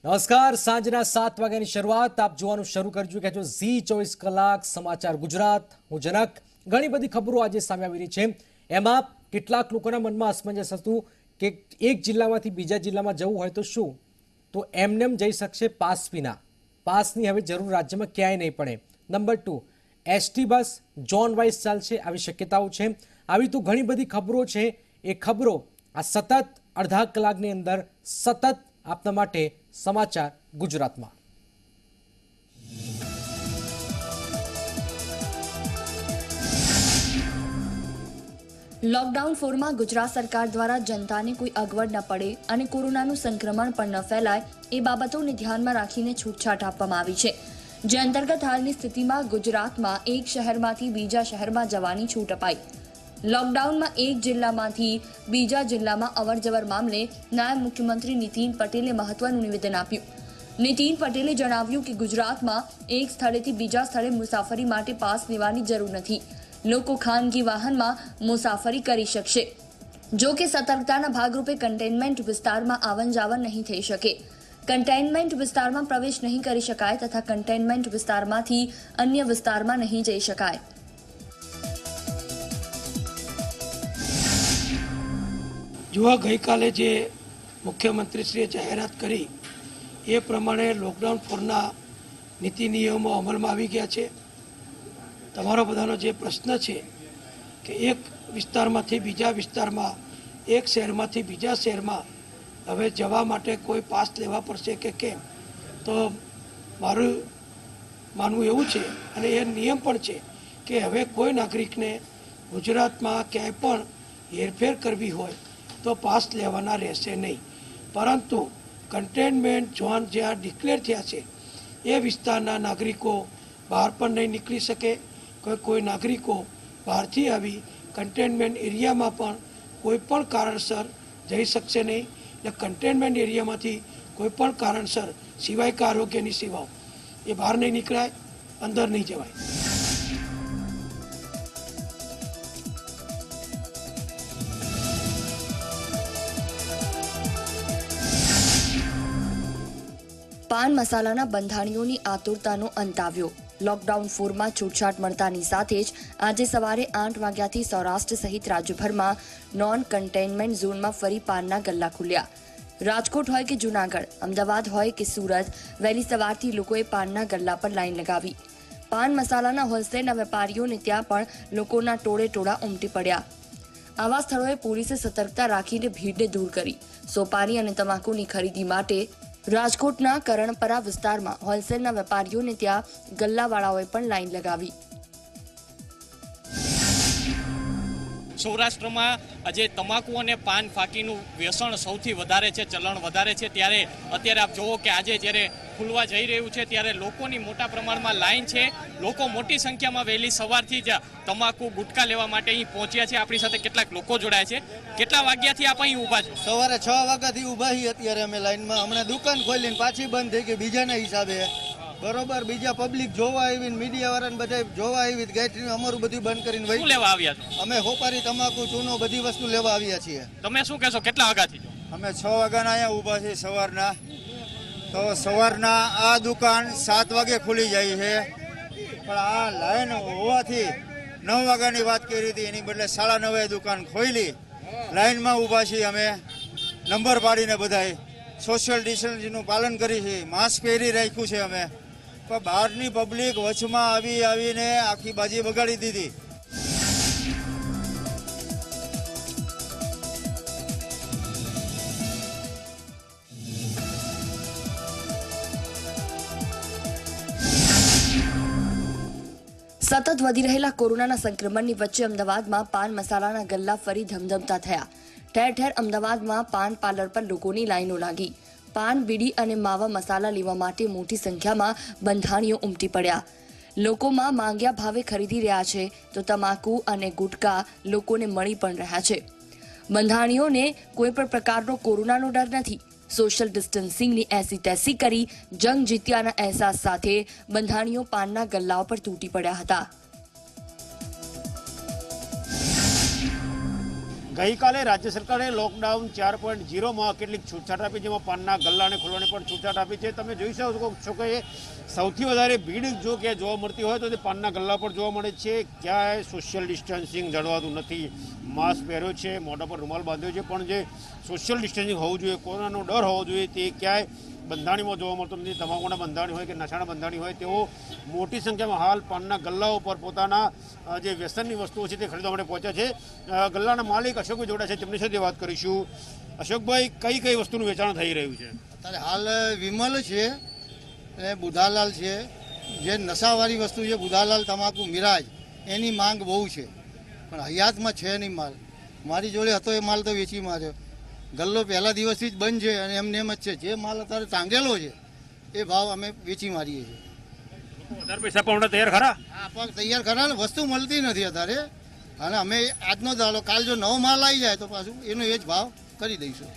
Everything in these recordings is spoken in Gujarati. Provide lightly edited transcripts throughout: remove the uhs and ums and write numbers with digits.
નમસ્કાર, સાંજના 7 વાગ્યાની શરૂઆત આપ જોવાનું શરૂ કરી ચૂક્યા છો ઝી 24 કલાક સમાચાર ગુજરાત। હું જનક। ઘણી બધી ખબરો આજે સામે આવી રહી છે। એમાં કેટલાક લોકોના મનમાં અસમંજસ હતું કે એક જિલ્લામાંથી બીજા જિલ્લામાં જવું હોય તો શું, તો એમનેમ જઈ શકશે પાસ વિના। પાસની હવે જરૂર રાજ્યમાં ક્યાંય નહીં પડે। Number 2, ST bus zone wise ચાલશે, આવી શક્યતાઓ છે। આવી તો ઘણી બધી ખબરો છે। એ ખબરો આ સતત અડધા કલાકની અંદર સતત આપના માટે સમાચાર ગુજરાતમાં। लॉकडाउन 4 में गुजरात सरकार द्वारा जनता ने कोई अगवड न पड़े और कोरोना संक्रमण पर न फैलाय ए बाबतों ने ध्यान में राखीने छूटछाट आपवामां आवी छे। जे अंतर्गत हालनी स्थिति में गुजरात में एक शहर में बीजा शहर में जवानी छूट अपाई। लॉकडाउन में एक जिल्ला में बीजा जिल्ला में अवर जवर मामले नायब मुख्यमंत्री नितिन पटेले महत्वनुं निवेदन आप्युं। नितिन पटेले जणाव्युं कि गुजरात में एक स्थळेथी बीजा स्थळे मुसाफरी माटे पास लेवानी जरूर नथी। लोको खानगी वाहन में मुसाफरी करी शकशे। जो कि सतर्कताना भागरूपे कंटेनमेंट विस्तार में आवन जावन नहीं थई शके। कंटेनमेंट विस्तार में प्रवेश नहीं करी शकाय तथा कंटेनमेंट विस्तार मांथी अन्य विस्तार में नहीं जई शकाय। जो गई काले जे मुख्यमंत्रीश्रीए जाहेरात करी ए प्रमाणे लॉकडाउन 4 नीति नियमों अमल में आवी गया है। तमारो बधानो जे प्रश्न है कि एक विस्तार में बीजा विस्तार में, एक शहर में बीजा शहर में हवे जवा माटे कोई पास लेवा पड़शे के केम, तो मारू मानवुं एवुं छे अने ए नियम पण छे कि हवे कोई नागरिक ने गुजरात में क्यांय पण हेरफेर करवी होय तो पास लेवाना रहेशे नहीं। परंतु कंटेनमेंट झोन ज्यां डिक्लेर थया छे ए विस्तारना नागरिको बहार पण नहीं निकली सके। कोई नागरिको बहार थी आवी कंटेनमेंट एरिया में पण कोई पण कारणसर जई शकशे नहीं। ने कंटेनमेंट एरिया में कोई पण कारणसर सिवाय के आरोग्यनी सेवाओं ये बहार नहीं निकलाय, अंदर नहीं जवाय। पान मसालाना बंधाणीओनी आतुरतानो अंत आव्यो। लॉकडाउन 4 में छूटछाट मळतानी साथे ज आजे सवारे 8 वाग्याथी सौराष्ट्र सहित राज्यभर में नॉन कंटेनमेंट झोन में फरी पानना गल्ला खुल्या। राजकोट होय के जूनागढ़, अमदावाद होय के सूरत, वहेली सवारथी लोकोए पानना गल्ला पर लाइन लगावी। पान मसालाना होलसेलना वेपारीओने त्यां पण लोकोना टोळे टोळा उमटी पड्या। आवा स्थळोए पोलीसे सतर्कता राखीने भीड़ने दूर करी। सोपारी अने तमाकुनी खरीदी माटे राजकोटना करणपरा विस्तार में होलसेलना वेपारीओने त्यां गल्लावाळाओए पण लाइन लगावी। सौराष्ट्र में आज तमाकू और पान फाकीનું व्यसन સૌથી વધારે છે, ચલણ વધારે છે। ત્યારે અત્યારે આપ જોવો કે આજે જ્યારે ખુલવા જઈ રહ્યું છે ત્યારે લોકોની મોટા પ્રમાણમાં લાઈન છે। લોકો મોટી સંખ્યામાં વહેલી સવારથી જ તમાકુ ગુટકા લેવા માટે અહીં પહોંચ્યા છે। આપણી સાથે કેટલાક લોકો જોડાયા છે। કેટલા વાગ્યાથી આપ અહીં ઊભા છો? સવારે 6 વાગ્યાથી ઊભા છીએ અત્યારે અમે લાઈનમાં। હમણાં દુકાન ખોલીને પાછી બંધ થઈ ગઈ બીજાના હિસાબે, બરોબર। બીજા પબ્લિક જોવા આવી, મીડિયા વાળાને બધા જોવા આવી, ગેટરી અમારું બધું બંધ કરીને વહી। શું લેવા આવ્યા છો? અમે હોપારી, તમાકુ, ચૂનો બધી વસ્તુ લેવા આવ્યા છીએ। તમે શું કહેશો, કેટલા વાગ્યાથી? અમે 6 વાગ્યાના અહીંયા ઊભા છીએ સવારના। તો સવારના આ દુકાન 7 વાગે ખુલી જાય છે, પણ આ લાઈન હોવાથી 9 વાગ્યાની વાત કરી હતી, એની બદલે 9:30 દુકાન ખોલી લાઈનમાં ઊભા છીએ અમે। નંબર પાડીને બધાય સોશિયલ ડિસ્ટન્સિંગનું પાલન કરી છે, માસ્ક પહેરી રાખ્યું છે અમે। પણ બહારની પબ્લિક વચમાં આવીને આખી બાજી બગાડી દીધી। सतत वधी रहेला कोरोना संक्रमण की वच्चे अमदावाद में पान मसालाना गल्ला फरी धमधमता थया। ठेर ठेर अमदावाद में पान पार्लर पर लोकोनी लाइनों लागी। पान, बीड़ी अने मावा मसाला लेवा माटे मोटी संख्या में बंधाणीओ उमटी पड्या। लोको में मांग्या भावे खरीदी रह्या छे तो तमाकू अने गुटका लोकोने मळी पण रह्या छे। बंधाणीओने कोई पण प्रकारनो कोरोनानो डर नथी। सोशल डिस्टन्सिंगनी ऐसी तैसी करी जंग जीत्याना अहसास साथे बंधाणीओ पानना गल्लाओ पर तूटी पड्या हता। ગઈકાલે રાજ્ય સરકારે લોકડાઉન 4.0માં કેટલીક છૂટછાટ આપી, જેમાં પાનના ગલ્લાને ખોલવાની પણ છૂટછાટ આપી છે. તમે જોઈ શકો છો કે સૌથી વધારે ભીડ જો ક્યાંય જોવા મળતી હોય તો તે પાનના ગલ્લા પર જોવા મળે છે. ક્યાંય સોશિયલ ડિસ્ટન્સિંગ જળવાતું નથી. માસ્ક પહેર્યો છે, મોઢા પર રૂમાલ બાંધ્યો છે, પણ જે સોશિયલ ડિસ્ટન્સિંગ હોવું જોઈએ, કોરોનાનો ડર હોવો જોઈએ, તે ક્યાંય બંધાણીમાં જોવા મળતો નથી. તમાકુના બંધાણી હોય કે નશાના બંધાણી હોય, તેઓ મોટી સંખ્યામાં હાલ પાનના ગલ્લાઓ પર પોતાના જે વ્યસનની વસ્તુઓ છે તે ખરીદવા માટે પહોંચ્યા છે. ગલ્લાના માલિક અશોકભાઈ જોડા છે, તેમની સાથે વાત કરીશું. અશોકભાઈ, કઈ કઈ વસ્તુનું વેચાણ થઈ રહ્યું છે? અત્યારે હાલ વિમલ છે અને બુધાલાલ છે, જે નશાવાળી વસ્તુ છે, બુધાલાલ તમાકુ મિરાજ, એની માંગ બહુ છે, પણ હયાતમાં છે નહીં માલ. મારી જોડે હતો એ માલ તો વેચી માર્યો. ગલ્લો પહેલા દિવસથી જ બંધ છે અને એમને એમ જ છે. જે માલ અત્યારે ટાંગેલો છે એ ભાવ અમે વેચી મારીએ છીએ. વધારે પૈસા પણ તૈયાર ખરા? હા, પણ તૈયાર ખરા ને, વસ્તુ મળતી નથી અત્યારે. અને અમે આજનો દાડો, કાલ જો નવો માલ આવી જાય તો પાછું એનો એ જ ભાવ કરી દઈશું.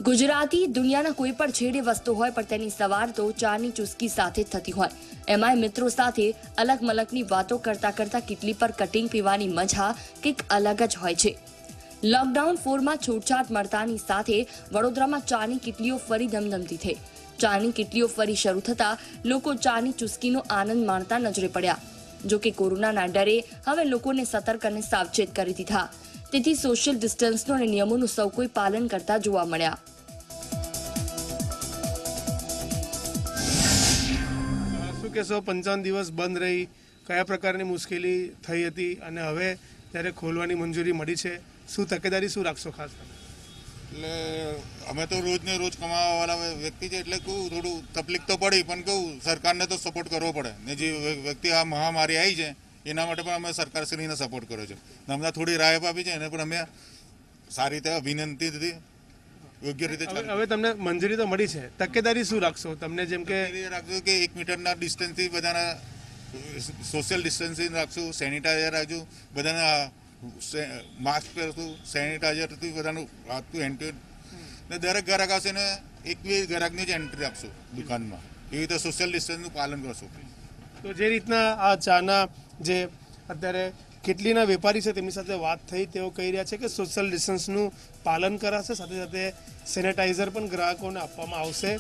ગુજરાતી દુનિયાના કોઈ પણ છેડે વસતો હોય, પણ તેની સવાર તો ચાની ચુસ્કી સાથે જ થતી હોય. એમાંય મિત્રો સાથે અલગ મલકની વાતો કરતા કરતા કેટલી પર કટિંગ પીવાની મજા કંઈક અલગ જ હોય છે. લોકડાઉન 4માં છૂટછાટ મળતાની સાથે વડોદરામાં ચાની કિટલીઓ ફરી ધમધમતી થઈ. ચાની કિટલીઓ ફરી શરૂ થતા લોકો ચાની ચુસ્કીનો આનંદ માણતા નજરે પડ્યા. જો કે કોરોનાના ડરે હવે લોકોને સતર્ક અને સાવચેત કરી દીધા. તેથી સોશિયલ ડિસ્ટન્સનું અને નિયમોનું સૌ કોઈ પાલન કરતા જોવા મળ્યા. શું કહેશો, 55 દિવસ બંધ રહી, કયા પ્રકારની મુશ્કેલી થઈ હતી અને હવે જ્યારે ખોલવાની મંજૂરી મળી છે, શું તકેદારી શું રાખશો ખાસ? એટલે અમે તો રોજને રોજ કમાવાવાળા વ્યક્તિ છે, એટલે કહું થોડું તકલીફ તો પડી, પણ કહું સરકારને તો સપોર્ટ કરવો પડે ને. જે વ્યક્તિ આ મહામારી આવી છે એના માટે પણ અમે સરકારશ્રીને સપોર્ટ કર્યો છે. અમને થોડી રાહત આપી છે, એને પણ અમે સારી રીતે વિનંતીથી યોગ્ય રીતે હવે તમને મંજૂરી તો મળી છે, તકેદારી શું રાખશો? તમને જેમ કે રાખજો કે 1 મીટરના ડિસ્ટન્સથી બધાના સોશિયલ ડિસ્ટન્સિંગ રાખશું, સેનિટાઈઝર રાખજો, બધાના માસ્ક પહેરશું, સેનિટાઈઝરથી બધાનું હાથતું એન્ટ્રી ને દરેક ગ્રાહક આવશે ને એક બી ગ્રાહકની જ એન્ટ્રી આપશું દુકાનમાં. એવી રીતે સોશિયલ ડિસ્ટન્સનું પાલન કરશું. તો જે રીતના આ ચાના જે અત્યારે કેટલીના વેપારી છે તેમની સાથે વાત થઈ, તેઓ કહી રહ્યા છે કે સોશિયલ ડિસ્ટન્સનું પાલન કરાશે, સાથે સાથે સેનિટાઈઝર પણ ગ્રાહકોને આપવામાં આવશે.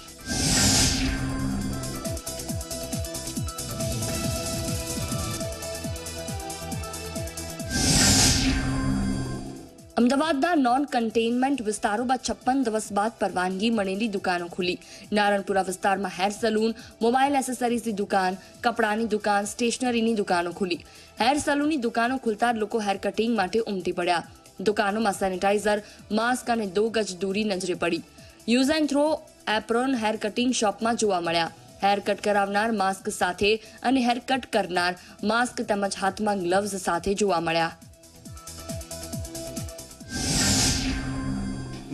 અમદાવાદના નોન કન્ટેનમેન્ટ વિસ્તારોમાં 56 દિવસ બાદ પરવાનગી મળેલી દુકાનો ખુલી. નારણપુરા વિસ્તારમાં હેર સલૂન, મોબાઈલ એસેસરીઝની દુકાન, કપડાની દુકાન, સ્ટેશનરીની દુકાનો ખુલી. હેર સલૂનની દુકાનો ખુલતા જ લોકો હેર કટિંગ માટે ઉમટી પડ્યા. દુકાનોમાં સેનિટાઈઝર, માસ્ક અને 2 ગજ દૂરી નજરે પડી. Use and throw apron hair cutting શોપમાં જોવા મળ્યા. હેર કટ કરાવનાર માસ્ક સાથે અને હેર કટ કરનાર માસ્ક તેમજ હાથમાં ગ્લવ્સ સાથે જોવા મળ્યા.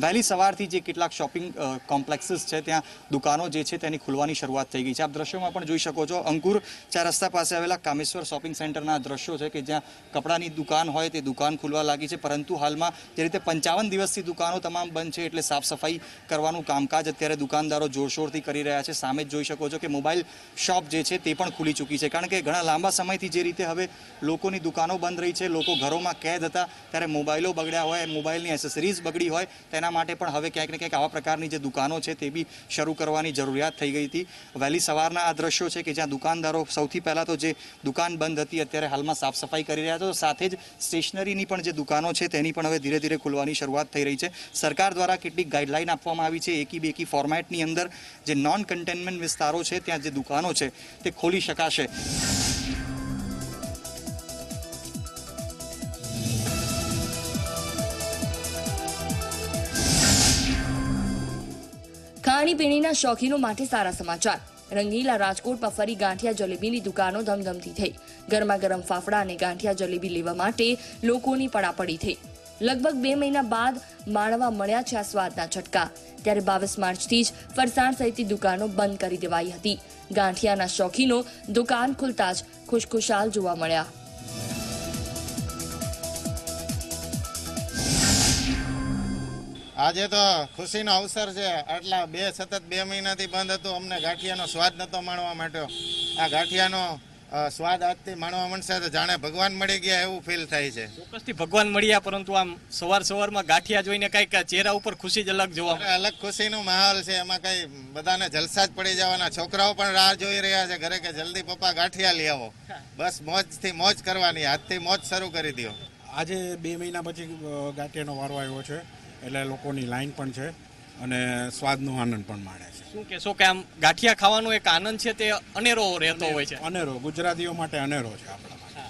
વહેલી સવારથી જે કેટલાક શોપિંગ કોમ્પ્લેક્સીસ છે ત્યાં દુકાનો જે છે તેની ખુલવાની શરૂઆત થઈ ગઈ છે. આપ દ્રશ્યોમાં પણ જોઈ શકો છો, અંકુર 4 રસ્તા પાસે આવેલા કામેશ્વર શોપિંગ સેન્ટરના દ્રશ્યો છે કે જ્યાં કપડાની દુકાન હોય તે દુકાન ખુલવા લાગી છે. પરંતુ હાલમાં જે રીતે 55 દિવસથી દુકાનો તમામ બંધ છે, એટલે સાફ સફાઈ કરવાનું કામકાજ અત્યારે દુકાનદારો જોરશોરથી કરી રહ્યા છે. સામે જ જોઈ શકો છો કે મોબાઈલ શોપ જે છે તે પણ ખુલી ચૂકી છે, કારણ કે ઘણા લાંબા સમયથી જે રીતે હવે લોકોની દુકાનો બંધ રહી છે, લોકો ઘરોમાં કેદ હતા, ત્યારે મોબાઈલો બગડ્યા હોય, મોબાઈલની એસેસરીઝ બગડી હોય, તેના માટે પણ હવે ક્યાંક ને ક્યાંક આવા પ્રકારની જે દુકાનો છે તે બી શરૂ કરવાની જરૂરિયાત થઈ ગઈ હતી. વહેલી સવારના આ દ્રશ્યો છે કે જ્યાં દુકાનદારો સૌથી પહેલાં તો જે દુકાન બંધ હતી અત્યારે હાલમાં સાફ સફાઈ કરી રહ્યા છે. સાથે જ સ્ટેશનરીની પણ જે દુકાનો છે તેની પણ હવે ધીરે ધીરે ખુલવાની શરૂઆત થઈ રહી છે. સરકાર દ્વારા કેટલીક ગાઈડલાઈન આપવામાં આવી છે. એકી બેકી ફોર્મેટની અંદર જે નોન કન્ટેનમેન્ટ વિસ્તારો છે ત્યાં જે દુકાનો છે તે ખોલી શકાશે. ખાણીપીણીના શોખીનો માટે સારા સમાચાર. રંગીલા રાજકોટમાં ફરી ગાંઠિયા જલેબીની દુકાનો ધમધમતી થઈ. ગરમા ગરમ ફાફડા અને ગાંઠિયા જલેબી લેવા માટે લોકોની પડાપડી થઈ. લગભગ 2 મહિના બાદ માણવા મળ્યા છે આ સ્વાદના છટકા. ત્યારે 22 માર્ચથી જ ફરસાણ સહિતની દુકાનો બંધ કરી દેવાઈ હતી. ગાંઠિયાના શોખીનો દુકાન ખુલતા જ ખુશખુશાલ જોવા મળ્યા. આજે તો ખુશીનો અવસર છે. આટલા સતત 2 મહિનાથી બંધ હતું. અમને ગાંઠિયાનો સ્વાદ નહોતો માણવા માટે. આ ગાંઠિયાનો સ્વાદ આજથી માણવા મળશે તો જાણે ભગવાન મળી ગયા એવું ફીલ થાય છે. ચોક્કસથી ભગવાન મળ્યા, પરંતુ આમ સવારમાં ગાંઠિયા જોઈને કંઈક ચહેરા ઉપર ખુશી જ અલગ જોવા મળે. અલગ ખુશીનો માહોલ છે. એમાં કઈ બધાને જલસા જ પડી જવાના. છોકરાઓ પણ રાહ જોઈ રહ્યા છે ઘરે કે જલ્દી પપ્પા ગાંઠિયા લઈ આવો. બસ મોજથી મોજ કરવાની. આજથી મોજ શરૂ કરી દો. આજે 2 મહિના પછી ગાંઠિયાનો વારો આવ્યો છે, એટલે લોકોની લાઈન પણ છે અને સ્વાદનો આનંદ પણ માણે છે. શું કહેશો કે આમ ગાંઠિયા ખાવાનો એક આનંદ છે તે અનેરો રહેતો હોય છે? અનેરો, ગુજરાતીઓ માટે અનેરો છે આપણા માટે.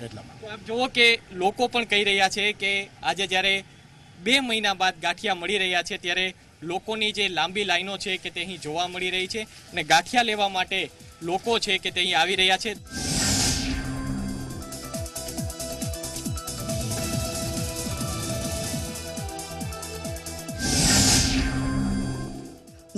એટલા માટે તો આપ જુઓ કે લોકો પણ કહી રહ્યા છે કે આજે જ્યારે 2 મહિના બાદ ગાંઠિયા મળી રહ્યા છે ત્યારે લોકોની જે લાંબી લાઈનો છે કે તે અહીં જોવા મળી રહી છે અને ગાંઠિયા લેવા માટે લોકો છે કે તે અહીં આવી રહ્યા છે.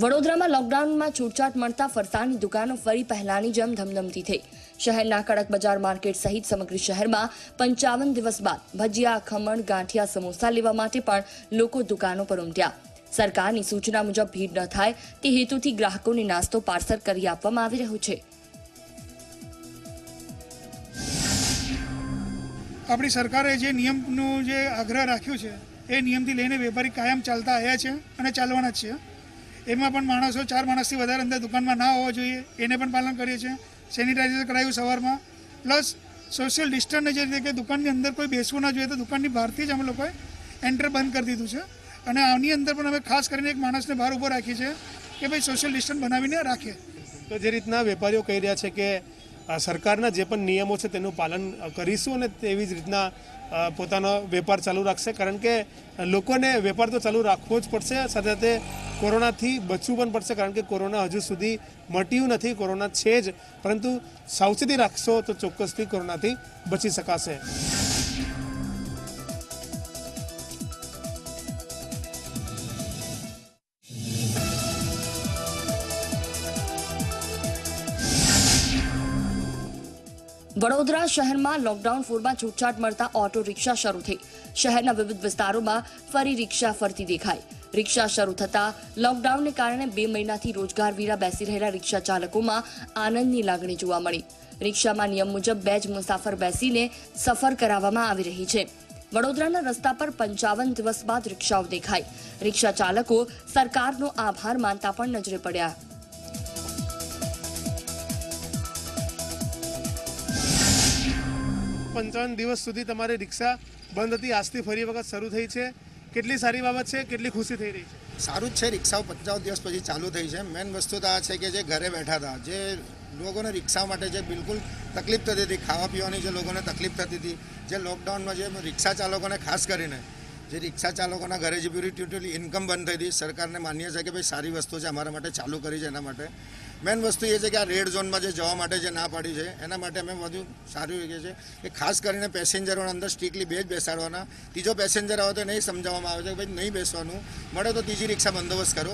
વડોદરામાં લોકડાઉનમાં છૂટછાટ મળતા ફરસાણની દુકાનો ફરી પહેલાની જેમ ધમધમતી થઈ. શહેરના કડક બજાર માર્કેટ સહિત સમગ્ર શહેરમાં 55 દિવસ બાદ ભજીયા, ખમણ, ગાંઠિયા, સમોસા લેવા માટે પણ લોકો દુકાનો પર ઉમટ્યા. સરકારની સૂચના મુજબ ભીડ ન થાય તે હેતુથી ગ્રાહકોને નાસ્તો પાર્સલ કરી આપવામાં આવી રહ્યો છે. આપણી સરકારે જે નિયમનો જે આગ્રહ રાખ્યો છે એ નિયમથી લઈને વેપારી કાયમ ચાલતા આવ્યા છે અને ચાલવાના જ છે. એમાં પણ માણસો 4 માણસથી વધારે અંદર દુકાનમાં ના હોવા જોઈએ એને પણ પાલન કરીએ છીએ. સેનિટાઈઝર કરાવ્યું સવારમાં, પ્લસ સોશિયલ ડિસ્ટન્સને જે રીતે કે દુકાનની અંદર કોઈ બેસવું ના જોઈએ તો દુકાનની બહારથી જ અમે લોકોએ એન્ટર બંધ કરી દીધું છે. અને આની અંદર પણ અમે ખાસ કરીને એક માણસને બહાર ઊભો રાખીએ છીએ કે ભાઈ સોશિયલ ડિસ્ટન્સ બનાવીને રાખે. તો જે રીતના વેપારીઓ કહી રહ્યા છે કે સરકારના જે પણ નિયમો છે તેનું પાલન કરીશું અને તેવી જ રીતના પોતાનો વેપાર ચાલુ રાખશે, કારણ કે લોકોને વેપાર તો ચાલુ રાખવો જ પડશે. સાથે સાથે કોરોનાથી બચવું પણ પડશે, કારણ કે કોરોના હજુ સુધી મટ્યું નથી. કોરોના છે જ, પરંતુ સાવચેતી રાખશો તો ચોક્કસથી કોરોનાથી બચી શકાશે. વડોદરા શહેરમાં લોકડાઉન 4માં છૂટછાટ મળતા ઓટો રિક્ષા શરૂ થઈ. શહેરના વિવિધ વિસ્તારોમાં ફરી રિક્ષા ફરતી દેખાઈ. રિક્ષા શરૂ થતા લોકડાઉનને કારણે 2 મહિનાથી રોજગાર વિના બેસી રહેલા રિક્ષા ચાલકોમાં આનંદની લાગણી જોવા મળી. રિક્ષામાં નિયમ મુજબ 2 જ મુસાફર બેસીને સફર કરાવવામાં આવી રહી છે. વડોદરાના રસ્તા પર 55 દિવસ બાદ રિક્ષાઓ દેખાઈ. રિક્ષા ચાલકો સરકારનો આભાર માનતા પણ નજરે પડ્યા. 55 દિવસ સુધી તમારી રિક્ષા બંધ હતી, આજથી ફરી વખત શરૂ થઈ છે. કેટલી સારી બાબત છે, કેટલી ખુશી થઈ રહી છે? સારું જ છે. રિક્ષાઓ 55 દિવસ પછી ચાલુ થઈ છે. મેઇન વસ્તુ તો આ છે કે જે ઘરે બેઠા હતા, જે લોકોને રિક્ષા માટે જે બિલકુલ તકલીફ થતી હતી, ખાવા પીવાની જે લોકોને તકલીફ થતી હતી, જે લોકડાઉનમાં જે રિક્ષા ચાલકોને ખાસ કરીને જે રિક્ષા ચાલકોના ઘરે જે ટોટલી ઇન્કમ બંધ થઈ હતી, સરકારને માન્ય છે કે ભાઈ સારી વસ્તુ છે, અમારા માટે ચાલુ કરી છે. એના માટે મેઇન વસ્તુ એ છે કે આ રેડ ઝોનમાં જે જવા માટે જે ના પાડી છે એના માટે અમે બધું સારું એ છે કે ખાસ કરીને પેસેન્જરોને અંદર સ્ટ્રિક્ટલી 2 જ બેસાડવાના. ત્રીજો પેસેન્જર આવે તો નહીં સમજાવવામાં આવે છે કે ભાઈ નહીં બેસવાનું, મળે તો ત્રીજી રિક્ષા બંદોબસ્ત કરો.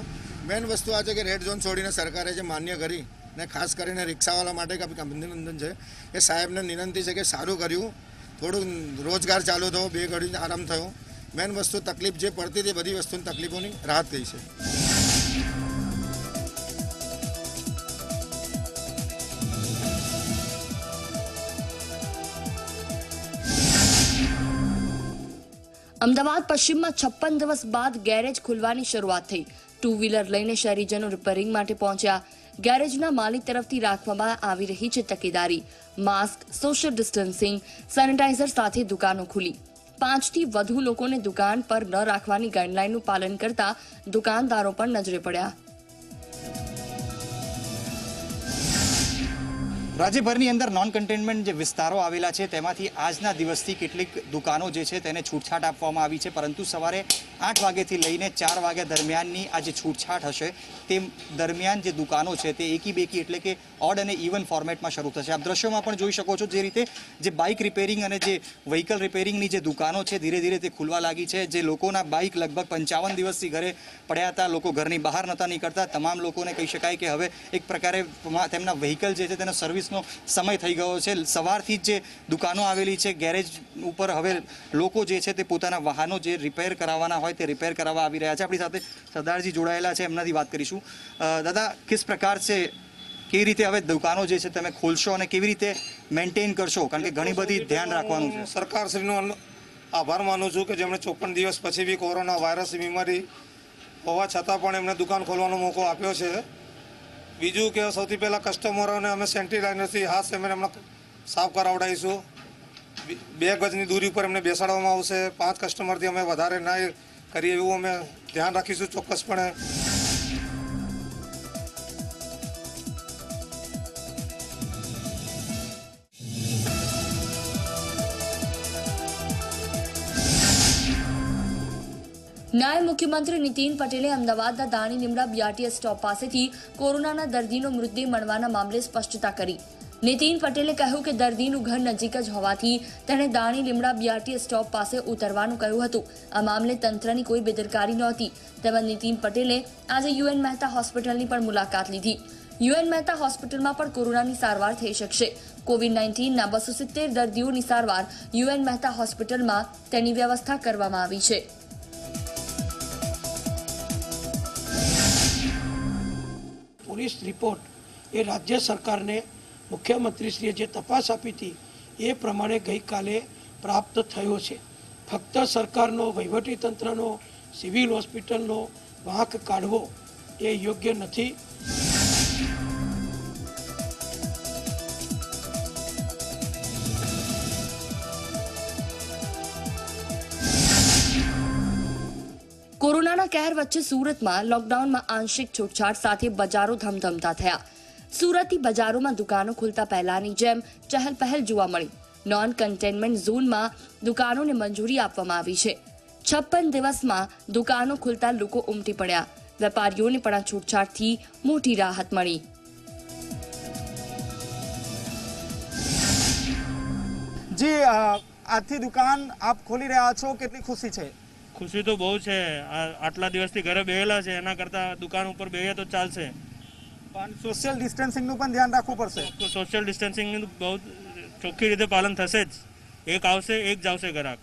મેઇન વસ્તુ આ છે કે રેડ ઝોન છોડીને સરકારે જે માન્ય કરી ને ખાસ કરીને રિક્ષાવાળા માટે અભિનંદન છે. એ સાહેબને વિનંતી છે કે સારું કર્યું, થોડું રોજગાર ચાલુ થયો, 2 ઘડી આરામ થયો. મેઇન વસ્તુ તકલીફ જે પડતી હતી બધી વસ્તુની તકલીફોની રાહત થઈ છે. અમદાવાદ પશ્ચિમમાં 56 દિવસ બાદ ગેરેજ ખુલવાની શરૂઆત થઈ. 2 વ્હીલર લઈને શહેરીજનો રિપેરિંગ માટે પહોંચ્યા. ગેરેજના માલિક તરફથી રાખવામાં આવી રહી છે તકેદારી. માસ્ક, સોશિયલ ડિસ્ટન્સિંગ, સેનિટાઈઝર સાથે દુકાનો ખુલી. 5 થી વધુ લોકોને દુકાન પર ન રાખવાની ગાઈડલાઈનનું પાલન કરતા દુકાનદારો પણ નજરે પડ્યા. રાજ્યભરની અંદર નોન કન્ટેનમેન્ટ જે વિસ્તારો આવેલા છે તેમાંથી આજના દિવસથી કેટલીક દુકાનો જે છે તેને છૂટછાટ આપવામાં આવી છે, પરંતુ સવારે 8 વાગ્યાથી લઈને 4 વાગ્યા દરમિયાનની આ જે છૂટછાટ હશે તે દરમિયાન જે દુકાનો છે તે એકી બેકી એટલે કે ઓડ અને ઇવન ફોર્મેટમાં શરૂ થશે. આપ દ્રશ્યોમાં પણ જોઈ શકો છો જે રીતે જે બાઇક રિપેરિંગ અને જે વ્હીકલ રિપેરિંગની જે દુકાનો છે ધીરે ધીરે તે ખુલવા લાગી છે. જે લોકોના બાઇક લગભગ 55 દિવસથી ઘરે પડ્યા હતા, લોકો ઘરની બહાર નહોતા નીકળતા, તમામ લોકોને કહી શકાય કે હવે એક પ્રકારે તેમના વ્હીકલ જે છે તેનો સર્વિસનો સમય થઈ ગયો છે. સવારથી જ જે દુકાનો આવેલી છે ગેરેજ ઉપર હવે લોકો જે છે તે પોતાના વાહનો જે રિપેર કરાવવાના હોય તે રિપેર કરાવવા આવી રહ્યા છે. આપણી સાથે સરદારજી જોડાયેલા છે, એમનાથી વાત કરીશું. દાદા, કિસ પ્રકાર છે, કેવી રીતે હવે દુકાનો જે છે તમે ખોલશો અને કેવી રીતે મેન્ટેન કરશો, કારણ કે ઘણી બધી ધ્યાન રાખવાનું છે. સરકારશ્રીનો આભાર માનું છું કે જેમણે 54 દિવસ પછી બી કોરોના વાયરસની બીમારી હોવા છતાં પણ એમને દુકાન ખોલવાનો મોકો આપ્યો છે. બીજું કે સૌથી પહેલાં કસ્ટમરોને અમે સેનિટાઈઝરથી હાથ એમને સાફ કરાવડાવીશું. 2 ગજની દૂરી ઉપર એમને બેસાડવામાં આવશે. 5 કસ્ટમરથી અમે વધારે ના કરીએ એવું અમે ધ્યાન રાખીશું ચોક્કસપણે. નાયબ મુખ્યમંત્રી નીતિન પટેલે અમદાવાદના દાણી લીમડા બીઆરટીએસ સ્ટોપ પાસેથી કોરોનાના દર્દીનો મૃતદેહ મળવાના મામલે સ્પષ્ટતા કરી. નીતિન પટેલે કહ્યું કે દર્દીનું ઘર નજીક જ હોવાથી તેણે દાણી લીમડા બીઆરટીએસ સ્ટોપ પાસે ઉતરવાનું કહ્યું હતું. આ મામલે તંત્રની કોઈ બેદરકારી નહોતી. તેમજ નીતિન પટેલે આજે યુએન મહેતા હોસ્પિટલની પણ મુલાકાત લીધી. યુએન મહેતા હોસ્પિટલમાં પણ કોરોનાની સારવાર થઈ શકશે. કોવિડ-19ના 270 દર્દીઓની સારવાર યુએન મહેતા હોસ્પિટલમાં તેની વ્યવસ્થા કરવામાં આવી છે. પોલીસ રિપોર્ટ એ રાજ્ય સરકારને મુખ્યમંત્રીશ્રીએ જે તપાસ આપી હતી એ પ્રમાણે ગઈકાલે પ્રાપ્ત થયો છે. ફક્ત સરકારનો, વહીવટીતંત્રનો, સિવિલ હોસ્પિટલનો વાંક કાઢવો એ યોગ્ય નથી. કોરોનાના કહેર વચ્ચે સુરતમાં લોકડાઉનમાં આંશિક છૂટછાટ સાથે બજારો ધમધમતા થયા. સુરતની બજારોમાં દુકાનો ખુલતા પહેલાની જેમ ચહેલપહેલ જોવા મળી. નોન કન્ટેનમેન્ટ ઝોનમાં દુકાનોને મંજૂરી આપવામાં આવી છે. 56 દિવસમાં દુકાનો ખુલતા લોકો ઉમટી પડ્યા. વેપારીઓને પણ આ છૂટછાટથી મોટી રાહત મળી. જી, આજથી દુકાન આપ ખોલી રહ્યા છો, કેટલી ખુશી છે? ખુશી તો બહુ છે. આટલા દિવસથી ઘરે બેહેલા છે, એના કરતાં દુકાન ઉપર બેહીએ તો ચાલશે. પણ સોશિયલ ડિસ્ટન્સિંગનું પણ ધ્યાન રાખવું પડશે. સોશિયલ ડિસ્ટન્સિંગનું બહુ ચોખ્ખી રીતે પાલન થશે જ. એક આવશે, એક જાવશે ગ્રાહક,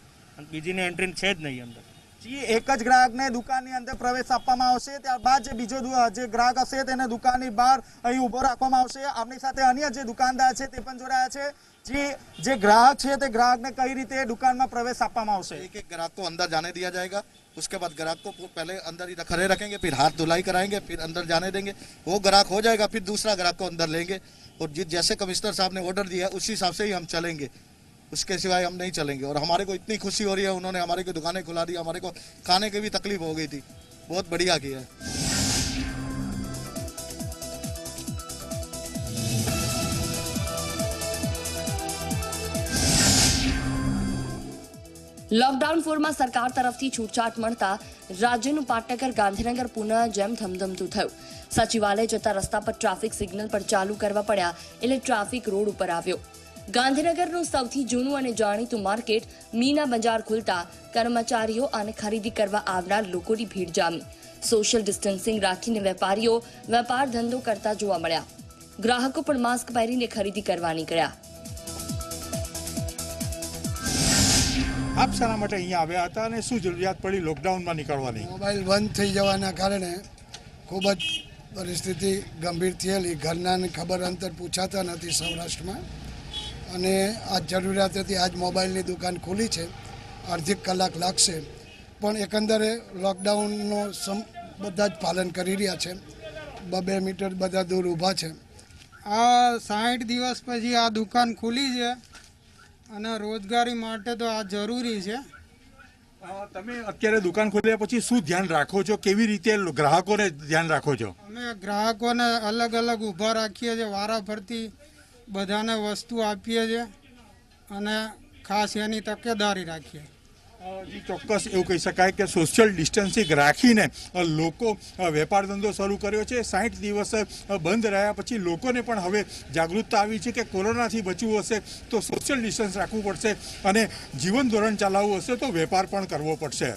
બીજીની એન્ટ્રી છે જ નહીં અંદર. જી, એક જ ગ્રાહકને દુકાનની અંદર પ્રવેશ આપવામાં આવશે. ત્યારબાદ જે બીજો જે ગ્રાહક હશે તેને દુકાનની બહાર અહીં ઊભો રાખવામાં આવશે. આપણી સાથે અન્ય જે દુકાનદાર છે તે પણ જોડાયા છે. જે ग्राहक છે તે ગ્રાહકને કઈ રીતે दुकान में प्रवेश આપવામાં આવશે? एक एक ग्राहक को अंदर जाने दिया जाएगा. उसके बाद ग्राहक को पहले अंदर ही खड़े रखेंगे, फिर हाथ धुलाई कराएंगे, फिर अंदर जाने देंगे. वो ग्राहक हो जाएगा, फिर दूसरा ग्राहक को अंदर लेंगे. और जैसे कमिश्नर साहब ने ऑर्डर दिया है उसी हिसाब से ही हम चलेंगे. उसके सिवाय हम नहीं चलेंगे. और हमारे को इतनी खुशी हो रही है, उन्होंने हमारे को दुकानें खुला दी. हमारे को खाने की भी तकलीफ हो गई थी. बहुत बढ़िया किया है. લોકડાઉન 4માં સરકાર તરફથી છૂટછાટ મળતા રાજ્યનું પાટનગર ગાંધીનગર પુનઃ જેમ ધમધમતું થયું. સચિવાલય જતા રસ્તા પર ટ્રાફિક સિગ્નલ પર ચાલુ કરવા પડ્યા એટલે ટ્રાફિક રોડ ઉપર આવ્યો. ગાંધીનગરનું સૌથી જૂનું અને જાણીતું માર્કેટ મીના બજાર ખુલતા કર્મચારીઓ અને ખરીદી કરવા આવનાર લોકોની ભીડ જામી. સોશિયલ ડિસ્ટન્સિંગ રાખીને વેપારીઓ વેપાર ધંધો કરતા જોવા મળ્યા. ગ્રાહકો પણ માસ્ક પહેરીને ખરીદી કરવા નીકળ્યા. આપ શાના માટે અહીંયા આવ્યા હતા અને શું જરૂરિયાત પડી લોકડાઉનમાં નીકળવાની? મોબાઈલ બંધ થઈ જવાના કારણે ખૂબ જ પરિસ્થિતિ ગંભીર થયેલી. ઘરનાને ખબર અંતર પૂછાતા નથી સૌરાષ્ટ્રમાં, અને આ જરૂરિયાત હતી. આજ મોબાઈલની દુકાન ખુલી છે, અડધી કલાક લાગશે, પણ એકંદરે લોકડાઉનનો બધા જ પાલન કરી રહ્યા છે. 2 મીટર બધા દૂર ઊભા છે. આ 60 દિવસ પછી આ દુકાન ખુલી છે અને રોજગારી માટે તો આ જરૂરી છે. તમે અત્યારે દુકાન ખોલ્યા પછી શું ધ્યાન રાખો છો? કેવી રીતે ગ્રાહકોને ધ્યાન રાખો છો? અમે ગ્રાહકોને અલગ અલગ ઊભા રાખીએ છીએ, વારાફરતી બધાને વસ્તુ આપીએ છીએ અને ખાસ એની તકેદારી રાખીએ. જી, ચોક્કસ એવું કહી શકાય કે સોશિયલ ડિસ્ટન્સિંગ રાખીને લોકો વેપાર ધંધો શરૂ કર્યો છે. 60 દિવસ બંધ રહ્યા પછી લોકોને પણ હવે જાગૃતતા આવી છે કે કોરોનાથી બચવું હશે તો સોશિયલ ડિસ્ટન્સ રાખવું પડશે અને જીવન ધોરણ ચલાવવું હશે તો વેપાર પણ કરવો પડશે.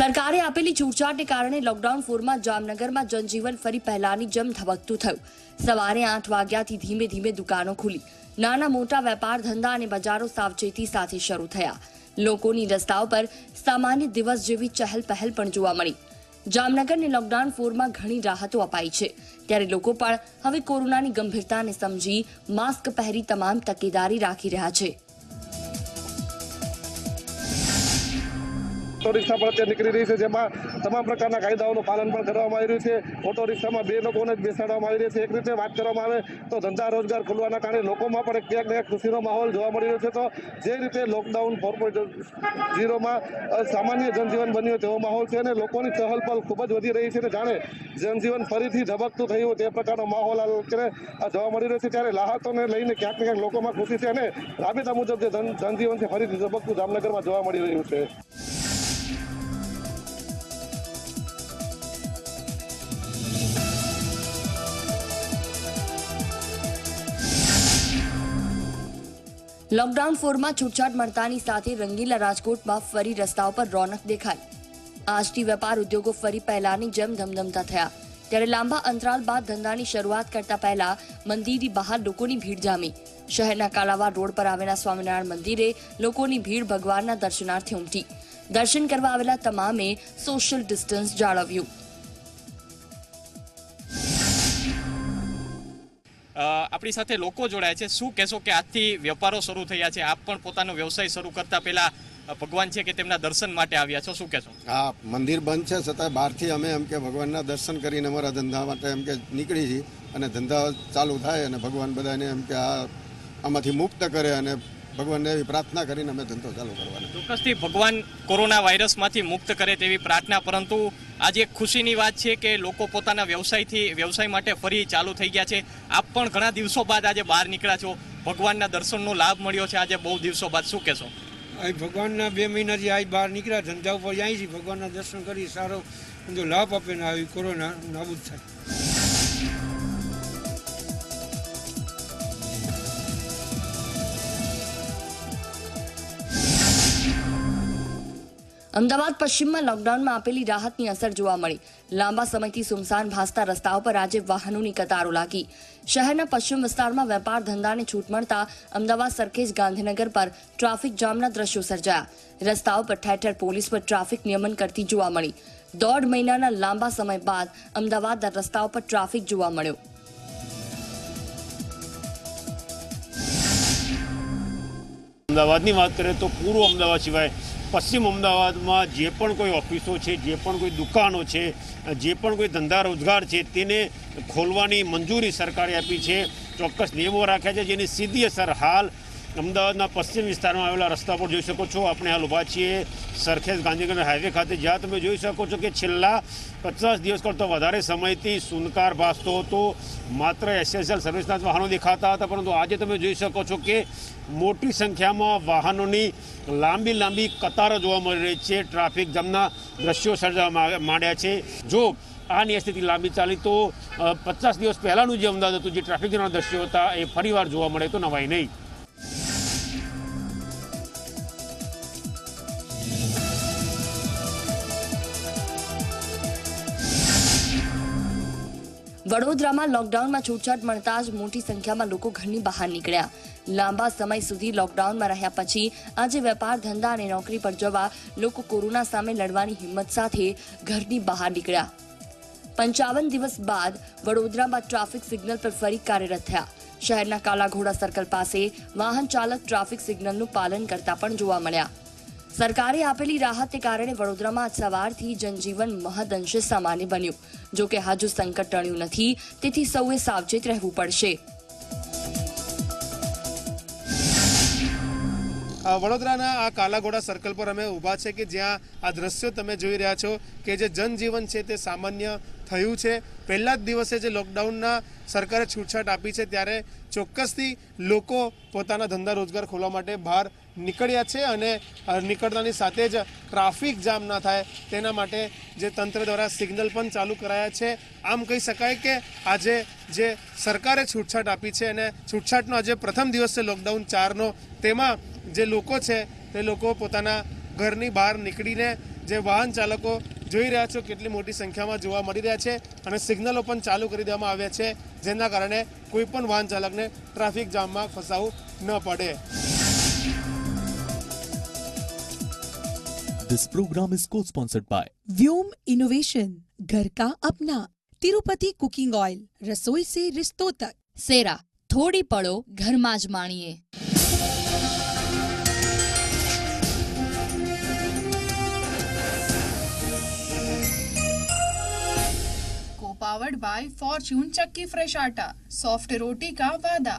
સરકારે આપેલી છૂટછાટને કારણે લોકડાઉન 4માં જામનગરમાં જનજીવન ફરી પહેલાની જેમ ધબકતું થયું. સવારે 8 વાગ્યાથી ધીમે ધીમે દુકાનો ખુલી. નાના મોટા વેપાર ધંધા અને બજારો સાવચેતી સાથે શરૂ થયા. લોકોની રસ્તાઓ પર સામાન્ય દિવસ જેવી ચહેલ પહેલ પણ જોવા મળી. જામનગરને લોકડાઉન 4માં ઘણી રાહતો અપાઈ છે, ત્યારે લોકો પણ હવે કોરોનાની ગંભીરતાને સમજી માસ્ક પહેરી તમામ તકેદારી રાખી રહ્યા છે. ઓટો રિક્ષા પણ અત્યારે નીકળી રહી છે, જેમાં તમામ પ્રકારના કાયદાઓનું પાલન પણ કરવામાં આવી રહ્યું છે. ઓટો રિક્ષામાં 2 લોકોને જ બેસાડવામાં આવી રહ્યા છે. એક રીતે વાત કરવામાં આવે તો ધંધા રોજગાર ખુલવાના કારણે લોકોમાં પણ ક્યાંક ને ક્યાંક ખુશીનો માહોલ જોવા મળી રહ્યો છે. તો જે રીતે લોકડાઉન 4.0માં સામાન્ય જનજીવન બન્યું તેવો માહોલ છે અને લોકોની ચહલપહલ ખૂબ જ વધી રહી છે અને જાણે જનજીવન ફરીથી ધબકતું થયું તે પ્રકારનો માહોલ જોવા મળી રહ્યો છે. ત્યારે રાહતોને લઈને ક્યાંક ને ક્યાંક લોકોમાં ખુશી છે અને રાબેતા મુજબ જે જનજીવન છે ફરીથી ધબકતું જામનગરમાં જોવા મળી રહ્યું છે. લોકડાઉન 4માં છૂટછાટ મળતાની સાથે રંગીલા રાજકોટમાં ફરી રસ્તાઓ પર રોનક દેખાઈ. આજથી વેપાર ઉદ્યોગો ફરી પહેલાની જેમ ધમધમતા થયા. ત્યારે લાંબા અંતરાલ બાદ ધંધાની શરૂઆત કરતા પહેલા મંદિરની બહાર લોકોની ભીડ જામી. શહેરના કાલાવાડ રોડ પર આવેલા સ્વામિનારાયણ મંદિરે લોકોની ભીડ ભગવાનના દર્શનાર્થે ઉમટી. દર્શન કરવા આવેલા તમામે સોશિયલ ડિસ્ટન્સ જાળવ્યું. આપણી સાથે લોકો જોડાય છે. શું કહેશો કે આજથી વેપારો શરૂ થયા છે, આપ પણ પોતાનો વ્યવસાય શરૂ કરતા પહેલા ભગવાન છે કે તેમના દર્શન માટે આવ્યા છો, શું કહેશો? હા, મંદિર બંધ છે છતાં બહારથી અમે એમ કે ભગવાનના દર્શન કરીને અમારા ધંધા માટે એમ કે નીકળી છીએ અને ધંધા ચાલુ થાય અને ભગવાન બધાને એમ કે આમાંથી મુક્ત કરે અને ભગવાનને એવી પ્રાર્થના કરીને અમે ધંધો ચાલુ કરવાનો. ચોક્કસથી ભગવાન કોરોના વાયરસમાંથી મુક્ત કરે તેવી પ્રાર્થના. પરંતુ આજે ખુશીની વાત છે કે લોકો પોતાના વ્યવસાય માટે ફરી ચાલુ થઈ ગયા છે. આપ પણ ઘણા દિવસો બાદ આજે બહાર નીકળ્યા છો, ભગવાનના દર્શનનો લાભ મળ્યો છે આજે બહુ દિવસો બાદ, શું કહેશો? ભગવાનના 2 મહિનાથી આજ બહાર નીકળ્યા, ધંધા ઉપર જાય છે, ભગવાનના દર્શન કરી સારો લાભ આપે ને આવી કોરોના નાબૂદ થાય. અમદાવાદ પશ્ચિમમાં લોકડાઉનમાં આપેલી રાહતની અસર જોવા મળી. લાંબા સમયથી સુમસાન ભાસતા રસ્તાઓ પર આજે વાહનોની કતારો લાગી. શહેરના પશ્ચિમ વિસ્તારમાં વેપાર ધંધાને છૂટ મળતા અમદાવાદ સરખેજ ગાંધીનગર પર ટ્રાફિક જામના દ્રશ્યો સર્જાયા. રસ્તાઓ પર ઠેર ઠેર પોલીસ પર ટ્રાફિક નિયમન કરતી જોવા મળી. 1.5 મહિનાના લાંબા સમય બાદ અમદાવાદના રસ્તાઓ પર ટ્રાફિક જોવા મળ્યો. અમદાવાદની વાત કરીએ તો પૂર્વ અમદાવાદ સિવાય પશ્ચિમ અમદાવાદમાં જે પણ કોઈ ઓફિસો છે, જે પણ કોઈ દુકાનો છે, જે પણ કોઈ ધંધા રોજગાર છે તેને ખોલવાની મંજૂરી સરકારે આપી છે. ચોક્કસ નિયમો રાખ્યા છે જેની સીધી અસર હાલ અમદાવાદના પશ્ચિમ વિસ્તારમાં આવેલા રસ્તા પર જોઈ શકો છો. આપણે હાલ ઊભા છીએ સરખેજ ગાંધીનગર હાઈવે ખાતે, જ્યાં તમે જોઈ શકો છો કે છેલ્લા 50 દિવસ કરતાં વધારે સમયથી સુનકાર ભાસતો હતો. માત્ર એસએસએલ સર્વિસના જ વાહનો દેખાતા હતા, પરંતુ આજે તમે જોઈ શકો છો કે મોટી સંખ્યામાં વાહનોની લાંબી કતારો જોવા મળી રહી છે. ટ્રાફિક જામના દ્રશ્યો સર્જાવા માંડ્યા છે. જો આની સ્થિતિ લાંબી ચાલી તો 50 દિવસ પહેલાંનું જે અમદાવાદ હતું, જે ટ્રાફિક જામના દ્રશ્યો હતા, એ ફરીવાર જોવા મળે તો નવાઈ નહીં. વડોદરામાં લોકડાઉનમાં છૂટછાટ મળતા જ મોટી સંખ્યામાં લોકો ઘરની બહાર નીકળ્યા. લાંબા સમય સુધી લોકડાઉનમાં રહ્યા પછી આજે વેપાર ધંધા અને નોકરી પર જવા લોકો કોરોના સામે લડવાની હિંમત સાથે ઘરની બહાર નીકળ્યા. 55 દિવસ બાદ વડોદરામાં ટ્રાફિક સિગ્નલ પર ફરી કાર્યરત થયા. શહેરના કાલાઘોડા સર્કલ પાસે વાહન ચાલક ટ્રાફિક સિગ્નલનું પાલન કરતા પણ જોવા મળ્યા. સરકારે આપેલી રાહતને કારણે વડોદરામાં સવારથી જનજીવન મહદઅંશે સામાન્ય બન્યું. જો કે હજુ સંકટ ટળ્યું નથી, તેથી સૌએ સાવચેત રહેવું પડશે. વડોદરાના આ કાલાઘોડા સર્કલ પર અમે ઊભા છે કે જ્યાં આ દ્રશ્યો તમે જોઈ રહ્યા છો કે જે જનજીવન છે તે સામાન્ય થયું છે. પહેલા જ દિવસે જે લોકડાઉનના સરકારે છૂટછાટ આપી છે ત્યારે ચોક્કસથી લોકો પોતાના ધંધા રોજગાર ખોલવા માટે બહાર નીકળ્યા છે અને નીકળતાની સાથે જ ટ્રાફિક જામ ના થાય તેના માટે જે તંત્ર દ્વારા સિગ્નલ પણ ચાલુ કરાયા છે. આમ કહી શકાય કે આજે જે સરકારે છૂટછાટ આપી છે અને છૂટછાટનો આજે પ્રથમ દિવસ છે લોકડાઉન 4નો, તેમાં જે લોકો છે તે લોકો પોતાના ઘરની બહાર નીકળીને જે વાહન ચાલકો જોઈ રહ્યા છો કેટલી મોટી સંખ્યામાં જોવા મળી રહ્યા છે અને સિગ્નલો પણ ચાલુ કરી દેવામાં આવ્યા છે, જેના કારણે કોઈ પણ વાહન ચાલકને ટ્રાફિક જામમાં ફસાવું ન પડે. This program is co-sponsored by Vyom innovation, घर का अपना, तिरुपति कुकिंग ऑयल, रसोई से रिश्तों तक, સેરા થોડી પળો ઘરમાં જ માણીએ. को पावर्ड बाय फॉर्च्यून चक्की फ्रेश आटा, सॉफ्ट रोटी का वादा.